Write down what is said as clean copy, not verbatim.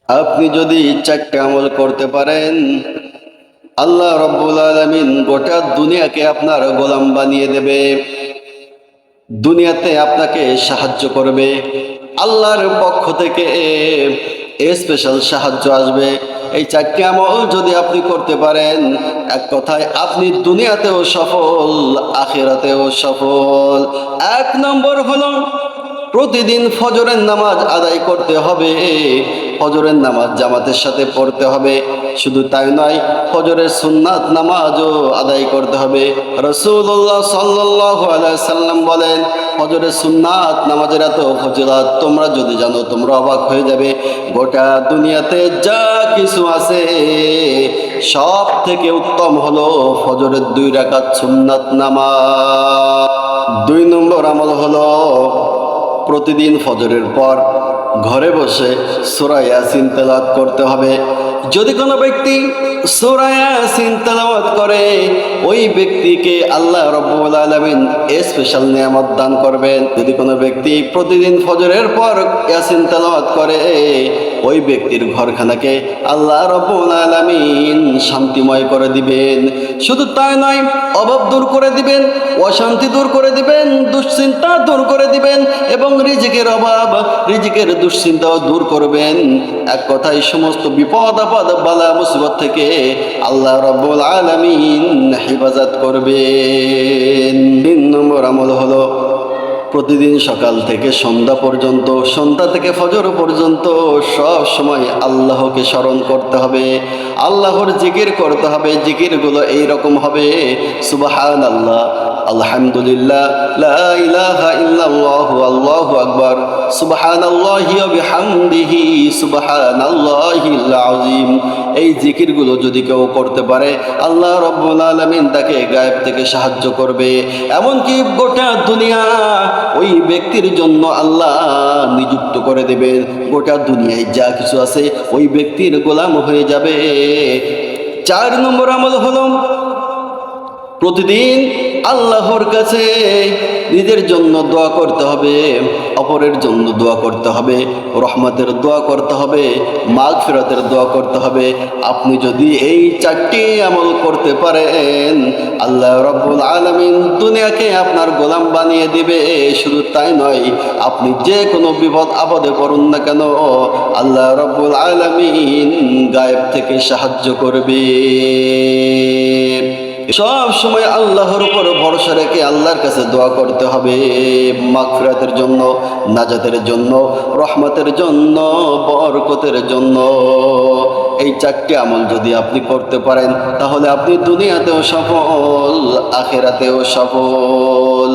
আপনি যদি চারটে আমল করতে পারেন, আল্লাহ রাব্বুল আলামিন গোটা দুনিয়াকে আপনার গোলাম বানিয়ে দেবে। দুনিয়াতে আপনাকে সাহায্য করবে, আল্লাহর পক্ষ থেকে স্পেশাল সাহায্য আসবে। এই চারটি আমল যদি আপনি করতে পারেন, এক কথায় আপনি দুনিয়াতেও সফল, আখিরাতেও সফল। 1 নম্বর হলো প্রতিদিন ফজরের নামাজ আদায় করতে হবে। ফজরের নামাজ জামাতের সাথে পড়তে হবে। শুধু তাই নয়, ফজরের সুন্নাত নামাজও আদায় করতে হবে। রাসূলুল্লাহ সাল্লাল্লাহু আলাইহি সাল্লাম বলেন, ফজরের সুন্নাত নামাজের এত ফজিলত তোমরা যদি জানো তোমরা অবাক হয়ে যাবে। গোটা দুনিয়াতে যা কিছু আছে সব থেকে উত্তম হলো ফজরের 2 রাকাত সুন্নাত নামাজ। 2 নম্বর আমল হলো প্রতিদিন ফজরের পর ঘরে বসে সূরা ইয়াসিন তেলাওয়াত করতে হবে। যদি কোনো ব্যক্তি সূরা ইয়াসিন তেলাওয়াত করে, ওই ব্যক্তিকে আল্লাহ রাব্বুল আলামিন স্পেশাল নিয়ামত দান করবেন। যদি কোনো ব্যক্তি প্রতিদিন ফজরের পর ইয়াসিন তেলাওয়াত করে, ওই ব্যক্তির ঘরখানাকে আল্লাহ রাব্বুল আলামিন শান্তিময় করে দিবেন। শুধু তাই নয়, অভাব দূর করে দিবেন, অশান্তি দূর করে দিবেন, দুশ্চিন্তা দূর করে দিবেন এবং রিজিকের অভাব, রিজিকের দুশ্চিন্তাও দূর করবেন। এক কথায় সমস্ত বিপদ আপদ বালা মুসিবত থেকে আল্লাহ রাব্বুল আলামিন হেফাজত করবেন। 3 নম্বর আমল হলো প্রতিদিন সকাল থেকে সন্ধ্যা পর্যন্ত, সন্ধ্যা থেকে ফজর পর্যন্ত সব সময় আল্লাহকে স্মরণ করতে হবে, আল্লাহর জিকির করতে হবে। জিকিরগুলো এইরকম হবে: সুবহানাল্লাহ, আলহামদুলিল্লাহ, লা ইলাহা ইল্লাল্লাহু, আল্লাহু আকবার, সুবহানাল্লাহি ওয়া বিহামদিহি, সুবহানাল্লাহিল আযীম। এই জিকিরগুলো যদি কেউ করতে পারে, আল্লাহ রাব্বুল আলামিন তাকে গায়েব থেকে সাহায্য করবে। এমনকি গোটা দুনিয়া ওই ব্যক্তির জন্য আল্লাহ নিযুক্ত করে দেবে। গোটা দুনিয়ায় যা কিছু আছে ওই ব্যক্তির গোলাম হয়ে যাবে। 4 নম্বর আমল হলো প্রতিদিন আল্লাহর কাছে নিজের জন্য দোয়া করতে হবে, অপরের জন্য দোয়া করতে হবে, রহমতের দোয়া করতে হবে, মাগফিরাতের দোয়া করতে হবে। আপনি যদি এই 4টি আমল করতে পারেন, আল্লাহ রাব্বুল আলামিন দুনিয়াকে আপনার গোলাম বানিয়ে দিবে। শুধু তাই নয়, আপনি যে কোনো বিপদ আপদে পড়ুন না কেন, আল্লাহ রাব্বুল আলামিন গায়েব থেকে সাহায্য করবে। সব সময় আল্লাহর উপর ভরসা রেখে আল্লাহর কাছে দোয়া করতে হবে, মাগফিরাতের জন্য, নাজাতের জন্য, রহমতের জন্য, বরকতের জন্য। এই 4টি আমল যদি আপনি করতে পারেন, তাহলে আপনি দুনিয়াতেও সফল, আখিরাতেও সফল।